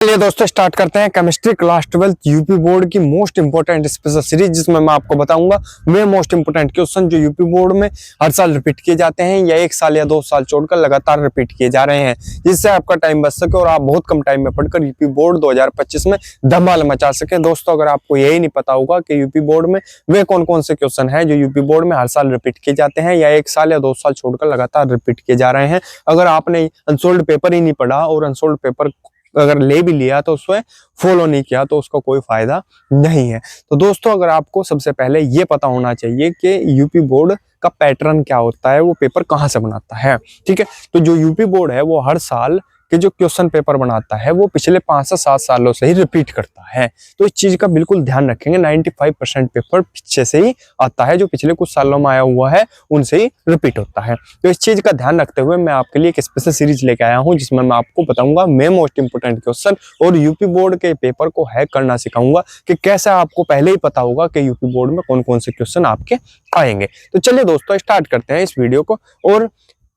चलिए दोस्तों स्टार्ट करते हैं केमिस्ट्री क्लास 12 यूपी बोर्ड की मोस्ट इंपोर्टेंट स्पेशल सीरीज, जिसमें मैं आपको बताऊंगा वे मोस्ट इंपोर्टेंट क्वेश्चन जो यूपी बोर्ड में हर साल रिपीट किए जाते हैं या 1 साल या 2 साल छोड़कर लगातार रिपीट किए जा रहे हैं, जिससे आपका टाइम बच सके और आप बहुत कम टाइम में पढ़कर यूपी बोर्ड 2025 में धमाल मचा सके। दोस्तों अगर आपको यही नहीं पता होगा कि यूपी बोर्ड में वे कौन कौन से क्वेश्चन है जो यूपी बोर्ड में हर साल रिपीट किए जाते हैं या 1 साल या 2 साल छोड़कर लगातार रिपीट किए जा रहे हैं, अगर आपने अनसोल्ड पेपर ही नहीं पढ़ा और अनसोल्ड पेपर अगर ले भी लिया तो उसमें फॉलो नहीं किया तो उसका कोई फायदा नहीं है। तो दोस्तों अगर आपको सबसे पहले ये पता होना चाहिए कि यूपी बोर्ड का पैटर्न क्या होता है, वो पेपर कहाँ से बनाता है। ठीक है, तो जो यूपी बोर्ड है वो हर साल के जो क्वेश्चन पेपर बनाता है वो पिछले 5 से 7 सालों से ही रिपीट करता है। तो इस चीज का बिल्कुल ध्यान रखेंगे। 95% पेपर पीछे से ही आता है, जो पिछले कुछ सालों में आया हुआ है उनसे ही रिपीट होता है। तो इस चीज का ध्यान रखते हुए मैं आपके लिए एक स्पेशल सीरीज लेके आया हूं, जिसमें मैं आपको बताऊंगा मैं मोस्ट इंपोर्टेंट क्वेश्चन और यूपी बोर्ड के पेपर को हैक करना सिखाऊंगा कि कैसे आपको पहले ही पता होगा कि यूपी बोर्ड में कौन कौन से क्वेश्चन आपके आएंगे। तो चलिए दोस्तों स्टार्ट करते हैं इस वीडियो को। और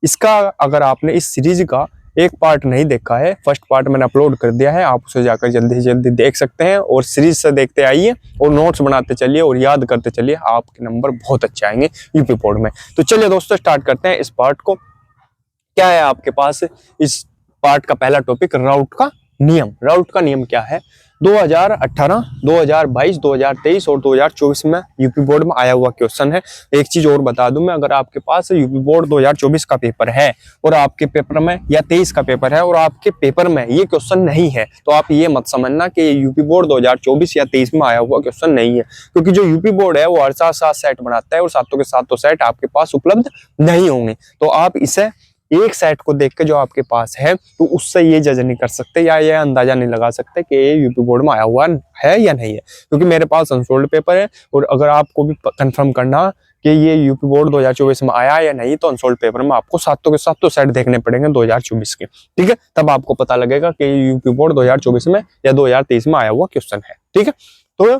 इसका अगर आपने इस सीरीज का एक पार्ट नहीं देखा है, फर्स्ट पार्ट मैंने अपलोड कर दिया है, आप उसे जाकर जल्दी से जल्दी देख सकते हैं और सीरीज से देखते आइए और नोट्स बनाते चलिए और याद करते चलिए, आपके नंबर बहुत अच्छे आएंगे यूपी बोर्ड में। तो चलिए दोस्तों स्टार्ट करते हैं इस पार्ट को। क्या है आपके पास इस पार्ट का पहला टॉपिक, राउट का नियम। राउट का नियम क्या है? 2018, 2022, 2023 और 2024 में यूपी बोर्ड में आया हुआ क्वेश्चन है। एक चीज और बता दूं मैं, अगर आपके पास यूपी बोर्ड 2024 का पेपर है और आपके पेपर में या 23 का पेपर है और आपके पेपर में ये क्वेश्चन नहीं है, तो आप ये मत समझना कि यूपी बोर्ड 2024 या 23 में आया हुआ क्वेश्चन नहीं है, क्योंकि जो यूपी बोर्ड है वो हर साल 7 सेट बनाता है और सातों के सातों सेट आपके पास उपलब्ध नहीं होंगे। तो आप इसे एक सेट को देख के जो आपके पास है तो उससे ये जज नहीं कर सकते या ये अंदाजा नहीं लगा सकते कि ये यूपी बोर्ड में आया हुआ है या नहीं है, क्योंकि मेरे पास अनसोल्ड पेपर है। और अगर आपको भी कंफर्म करना कि ये यूपी बोर्ड 2024 में आया या नहीं, तो अनसोल्ड पेपर में आपको सातों के सातों सेट देखने पड़ेंगे 2024 के। ठीक है, तब आपको पता लगेगा कि यूपी बोर्ड 2024 में या 2023 में आया हुआ क्वेश्चन है। ठीक है, तो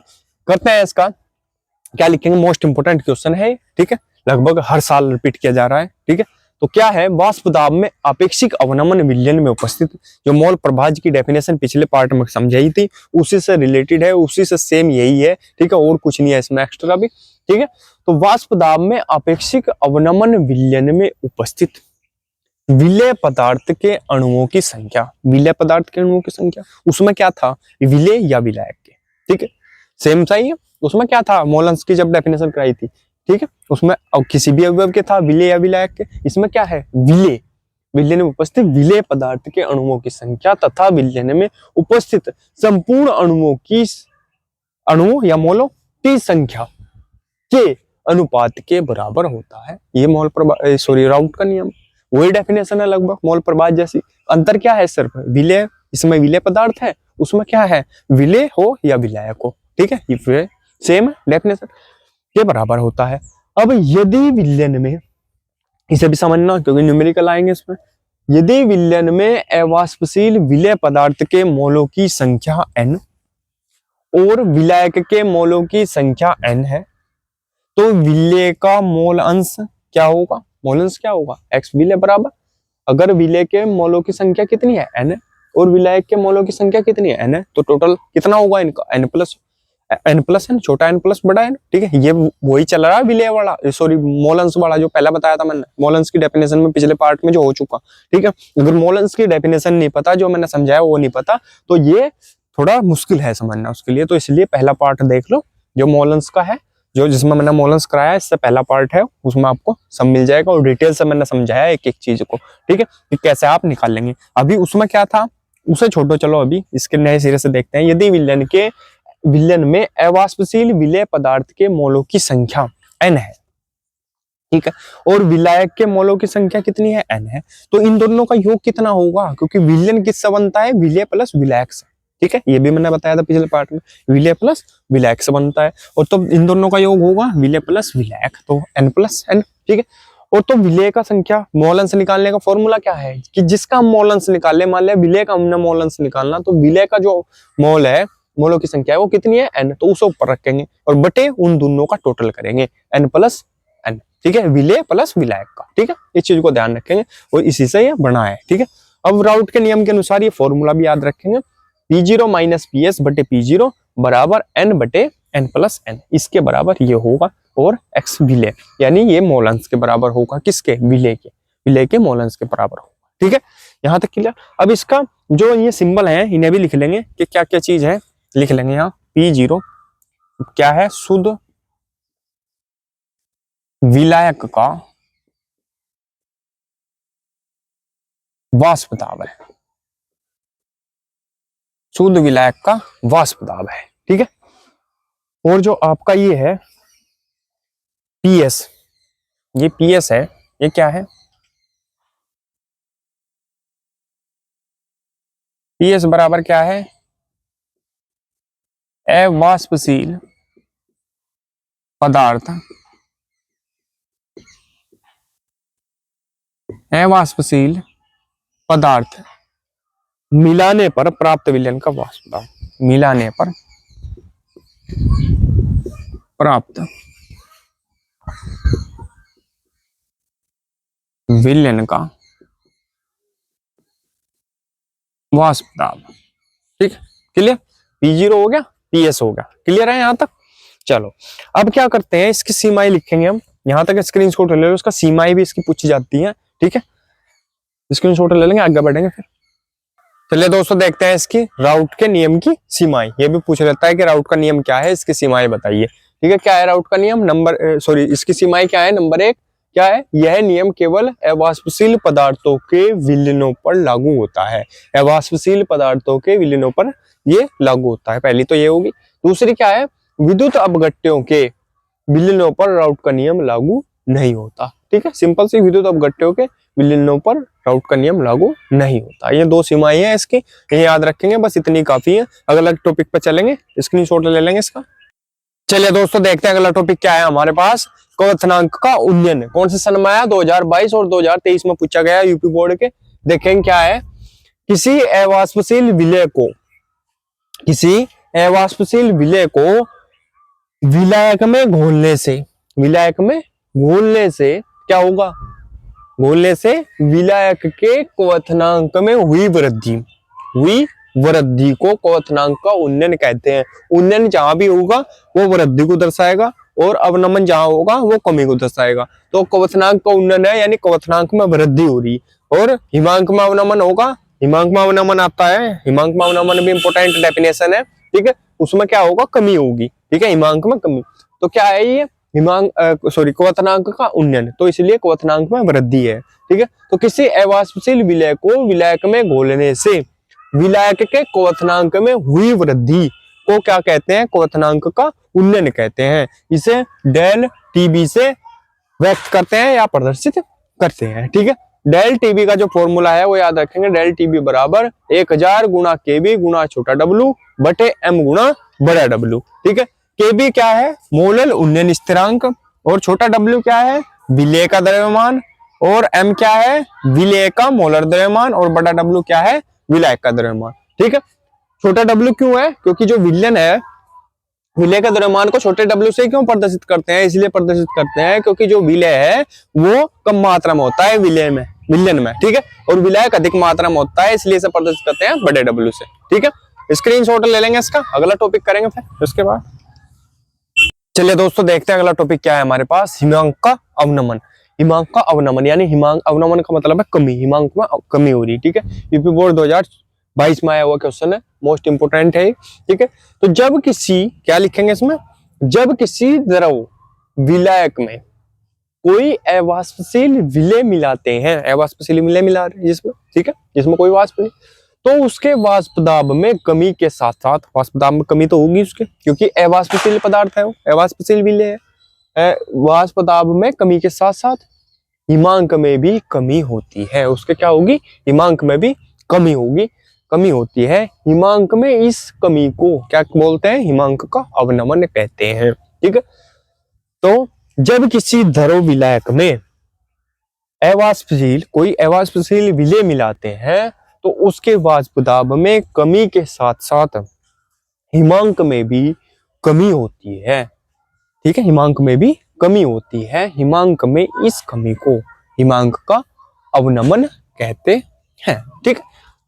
करते हैं इसका क्या लिखेंगे। मोस्ट इंपोर्टेंट क्वेश्चन है, ठीक है, लगभग हर साल रिपीट किया जा रहा है। ठीक है, तो क्या है? वाष्प दाब में अपेक्षिक अवनमन विलयन में उपस्थित, जो मोल प्रभाज की डेफिनेशन पिछले पार्ट में समझाई थी उसी से रिलेटेड है, उसी से सेम यही है। ठीक है, और कुछ नहीं है इसमें एक्स्ट्रा भी। ठीक है, तो वाष्प दाब में अपेक्षिक अवनमन विलयन में उपस्थित विलेय पदार्थ के अणुओं की संख्या। विलेय पदार्थ के अणुओं की संख्या, उसमें क्या था? विलेय या विलायक के। ठीक है, सेम सही है। उसमें क्या था? मोलन्स की जब डेफिनेशन कराई थी, ठीक है, उसमें अब किसी भी अवयव के था विलेय या विलायक के। इसमें क्या है? विलेय, विलयन में उपस्थित विलेय पदार्थ के अणुओं की संख्या तथा विलयन में उपस्थित संपूर्ण अणुओं या मोलों की संख्या के अनुपात के बराबर होता है। ये मोल प्रभाज, सॉरी, राउट का नियम, वही डेफिनेशन है लगभग मोल प्रभाज जैसी। अंतर क्या है? सिर्फ विलेय, इसमें विलेय पदार्थ है, उसमें क्या है? विलेय हो या विलायक हो। ठीक है, ये सेम है डेफिनेशन के बराबर होता है। अब यदि विलयन में, इसे भी समझना क्योंकि न्यूमेरिकल आएंगे इसमें, यदि विलयन में अवाष्पशील विलेय पदार्थ के मोलों की संख्या n और विलायक के मोलों की संख्या n है, तो विलेय का मोल अंश क्या होगा? मोल अंश क्या होगा? x विलेय बराबर, अगर विलेय के मोलों की संख्या कितनी है? n है, और विलायक के मोलों की संख्या कितनी है? n है, तो टोटल कितना होगा इनका? n प्लस n, छोटा n प्लस बड़ा n। ठीक है, ये वही चल रहा है विलेय वाला, सॉरी मोलन्स वाला, जो पहला बताया था मैंने मोलन्स की डेफिनेशन में पिछले पार्ट में जो हो चुका। ठीक है, अगर मोलन्स की डेफिनेशन नहीं पता, जो मैंने समझाया वो नहीं पता, तो ये थोड़ा मुश्किल है समझना उसके लिए। तो इसलिए पहला पार्ट देख लो जो मोलन्स का है, जो जिसमें मैंने मोलन्स कराया, इससे पहला पार्ट है, उसमें आपको सब मिल जाएगा और डिटेल से मैंने समझाया एक एक चीज को। ठीक है, कि कैसे आप निकाल लेंगे। अभी उसमें क्या था उसे छोड़ो, चलो अभी इसके नए सिरे से देखते हैं। यदि विलयन में अवाष्पशील विलेय पदार्थ के मोलों की संख्या n है, ठीक है, और विलायक के मोलों की संख्या कितनी है? n है, तो इन दोनों का योग कितना होगा? क्योंकि विलयन किससे बनता है? विलेय प्लस विलायक से। ठीक है, ये भी मैंने बताया था पिछले पार्ट में, विलेय प्लस विलायक से बनता है, और तो इन दोनों का योग होगा विलेय प्लस विलायक, तो n प्लस n। ठीक है, और तो विलेय का संख्या मोलंस निकालने का फॉर्मूला क्या है कि जिसका हम मोलंस निकाले, मान लिया विलेय का हमने मोलंस निकालना, तो विलेय का जो मोल है, मोलों की संख्या है वो कितनी है? n, तो उसे ऊपर रखेंगे और बटे उन दोनों का टोटल करेंगे, n प्लस n। ठीक है, विलेय प्लस विलायक का। ठीक है, इस चीज को ध्यान रखेंगे और इसी से ये बना है। ठीक है, अब राउट के नियम के अनुसार ये फॉर्मूला भी याद रखेंगे। P0 माइनस PS बटे P0 बराबर N बटे N प्लस N, इसके बराबर ये होगा। और x विलेय यानी ये मोलंस के बराबर होगा, किसके? विलेय के, विलेय के मोलंस के बराबर होगा। ठीक है, यहां तक क्लियर। अब इसका जो ये सिंबल है इन्हें भी लिख लेंगे कि क्या क्या चीज है, लिख लेंगे यहाँ। P0 क्या है? शुद्ध विलायक का वाष्प दाब है, शुद्ध विलायक का वाष्प दाब है। ठीक है, और जो आपका ये है PS, ये PS है, ये क्या है? PS बराबर क्या है? अवाष्पशील पदार्थ, अवाष्पशील पदार्थ मिलाने पर प्राप्त विलयन का वाष्प दाब, मिलाने पर प्राप्त विलयन का वाष्प दाब। ठीक, क्लियर? P0 हो गया, PS हो गया, क्लियर है यहां तक? चलो अब क्या करते हैं, इसकी सीमाएं लिखेंगे हम। यहां तक स्क्रीनशॉट ले लो, उसका सीमाएं भी इसकी पूछी जाती है। ठीक है, स्क्रीनशॉट ले लेंगे, आगे बढ़ेंगे फिर। चलिए दोस्तों देखते हैं इसकी राउट के नियम की सीमाएं। ये भी पूछ लेता है कि राउट का नियम क्या है, इसकी सीमाएं बताइए। ठीक है, क्या है राउट का नियम? इसकी सीमाएं क्या है? नंबर 1 क्या है? यह नियम केवल अवाष्पशील पदार्थों के विलयनों पर लागू होता है, अवाष्पशील पदार्थों के विलयनों पर ये लागू होता है, पहली तो ये होगी। दूसरी क्या है? विद्युत अपघट्यों के विलयनों पर राउट का नियम लागू नहीं होता। ठीक है, सिंपल सी, विद्युत अपघट्यों के विलयनों पर राउट का नियम लागू नहीं होता। ये दो सीमाएं हैं इसकी, ये याद रखेंगे, बस इतनी काफी है। अगला टॉपिक पे चलेंगे, स्क्रीनशॉट ले लेंगे इसका। चलिए दोस्तों देखते हैं अगला टॉपिक क्या है हमारे पास। क्वथनांक का उन्नयन कौन से सन में आया? 2022 और 2023 में पूछा गया यूपी बोर्ड के। देखेंगे क्या है। किसी अवाष्पशील विलय को, किसी अवाष्पशील विलय को विलायक में घोलने से, विलायक में घोलने से क्या होगा? घोलने से विलायक के क्वथनांक में हुई वृद्धि, हुई वृद्धि को क्वथनांक का उन्नयन कहते हैं। उन्नयन जहां भी होगा वो वृद्धि को दर्शाएगा और अवनमन जहां होगा वो कमी को दर्शाएगा। तो क्वथनांक का उन्नयन है यानी क्वथनांक में वृद्धि हो रही, और हिमांक में अवनमन होगा, हिमांक में अवनमन आता है, हिमांक में अवनमन भी इंपोर्टेंट डेफिनेशन है। ठीक है, उसमें क्या होगा? कमी होगी। ठीक है, हिमांक में कमी। तो क्या है ये? क्वथनांक का उन्नयन, तो इसलिए क्वथनांक में वृद्धि है। ठीक है, तो किसी अवाष्पशील विलय को विलायक में घोलने से विलायक के क्वथनांक में हुई वृद्धि को क्या कहते हैं? क्वथनांक का उन्नयन कहते हैं। इसे डेल टीबी से व्यक्त करते हैं या प्रदर्शित करते हैं। ठीक है, डेल टीबी का जो फॉर्मूला है वो याद रखेंगे। डेल टीबी बराबर 1000 गुणा केबी गुणा छोटा डब्लू बटे एम गुणा बड़ा डब्लू। ठीक है, केबी क्या है? मोलल उन्नयन स्थिरांक, और छोटा डब्लू क्या है? विलेय का द्रव्यमान, और एम क्या है? विलेय का मोलर द्रव्यमान, और बड़ा डब्लू क्या है? विलायक का द्रव्यमान। ठीक है, छोटा डब्लू क्यों है? क्योंकि जो विलयन है, विलय का द्रव्यमान को छोटे डब्लू से क्यों प्रदर्शित करते हैं? इसलिए प्रदर्शित करते हैं क्योंकि जो विलय है वो कम मात्रा में होता है विलय में, विलयन में। ठीक है, और विलायक अधिक मात्रा में होता है, इसलिए इसे प्रदर्शित करते हैं बड़े डब्लू से। ठीक है, स्क्रीनशॉट ले लेंगे इसका, अगला टॉपिक करेंगे फिर उसके बाद। चलिए दोस्तों देखते हैं अगला टॉपिक क्या है हमारे पास। हिमांक का अवनमन। हिमांक का अवनमन यानी हिमांक अवनमन का मतलब है कमी, हिमांक में कमी हो रही। ठीक है, यूपी बोर्ड 2022 में आया हुआ क्वेश्चन है, मोस्ट इंपोर्टेंट है। ठीक है, तो जब किसी, क्या लिखेंगे इसमें? जब किसी द्रव विलायक में कोई अवाष्पशील विलय मिलाते हैं, अवाष्पशील विलय मिला रहे हैं जिसमें, ठीक है, जिसमें कोई वाष्प नहीं, तो उसके वाष्प दाब में कमी के साथ साथ, वाष्प दाब में कमी तो होगी उसके, क्योंकि अवाष्पशील पदार्थ है वो, अवाष्पशील विलय है। वाष्प दाब में कमी के साथ साथ हिमांक में भी कमी होती है। उसके क्या होगी? हिमांक में भी कमी होगी, कमी होती है हिमांक में। इस कमी को क्या बोलते हैं? हिमांक का अवनमन कहते हैं। ठीक है, तो जब किसी द्रव विलायक में अवाष्पशील, कोई अवाष्पशील विलय मिलाते हैं तो उसके वाष्प दाब में कमी के साथ साथ हिमांक में भी कमी होती है। ठीक है, हिमांक में भी कमी होती है। हिमांक में इस कमी को हिमांक का अवनमन कहते हैं। ठीक,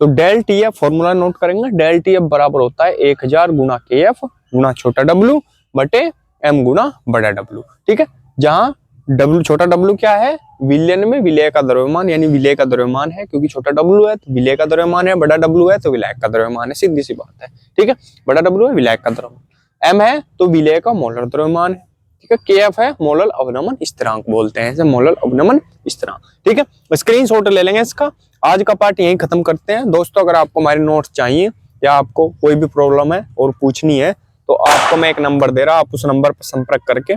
तो del T F formula note करेंगे, डेल टी एफ बराबर होता है 1000 गुना के एफ गुना छोटा डब्ल्यू बटे एम गुना बड़ा डब्ल्यू। ठीक है, जहाँ डब्ल्यू छोटा डब्ल्यू क्या है, विलयन में विलय का द्रव्यमान, यानी विलय का द्रव्यमान है, क्योंकि छोटा डब्ल्यू है तो विलय का द्रव्यमान है, बड़ा डब्ल्यू है तो विलायक का द्रव्यमान है, सीधी सी बात है। ठीक है, बड़ा डब्ल्यू है विलायक का द्रव्यमान, एम है तो विलय का मोलर द्रव्यमान है। ठीक है, के एफ है मोलर अवनमन स्थिरांक बोलते हैं, इसे मोलर अवनमन स्थिरांक। ठीक है, स्क्रीनशॉट ले लेंगे इसका। आज का पार्ट यहीं खत्म करते हैं दोस्तों। अगर आपको हमारे नोट्स चाहिए या आपको कोई भी प्रॉब्लम है और पूछनी है तो आपको मैं एक नंबर दे रहा, आप उस नंबर पर संपर्क करके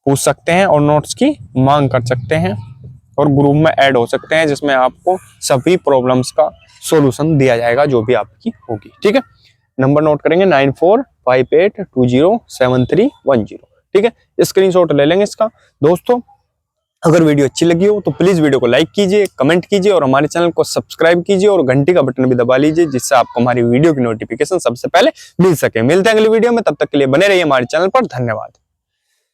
पूछ सकते हैं और नोट्स की मांग कर सकते हैं और ग्रुप में ऐड हो सकते हैं, जिसमें आपको सभी प्रॉब्लम्स का सॉल्यूशन दिया जाएगा जो भी आपकी होगी। ठीक है, नंबर नोट करेंगे 9458207310। ठीक है, स्क्रीनशॉट ले लेंगे इसका। दोस्तों अगर वीडियो अच्छी लगी हो तो प्लीज वीडियो को लाइक कीजिए, कमेंट कीजिए और हमारे चैनल को सब्सक्राइब कीजिए और घंटी का बटन भी दबा लीजिए, जिससे आपको हमारी वीडियो की नोटिफिकेशन सबसे पहले मिल सके। मिलते हैं अगली वीडियो में, तब तक के लिए बने रहिए हमारे चैनल पर। धन्यवाद।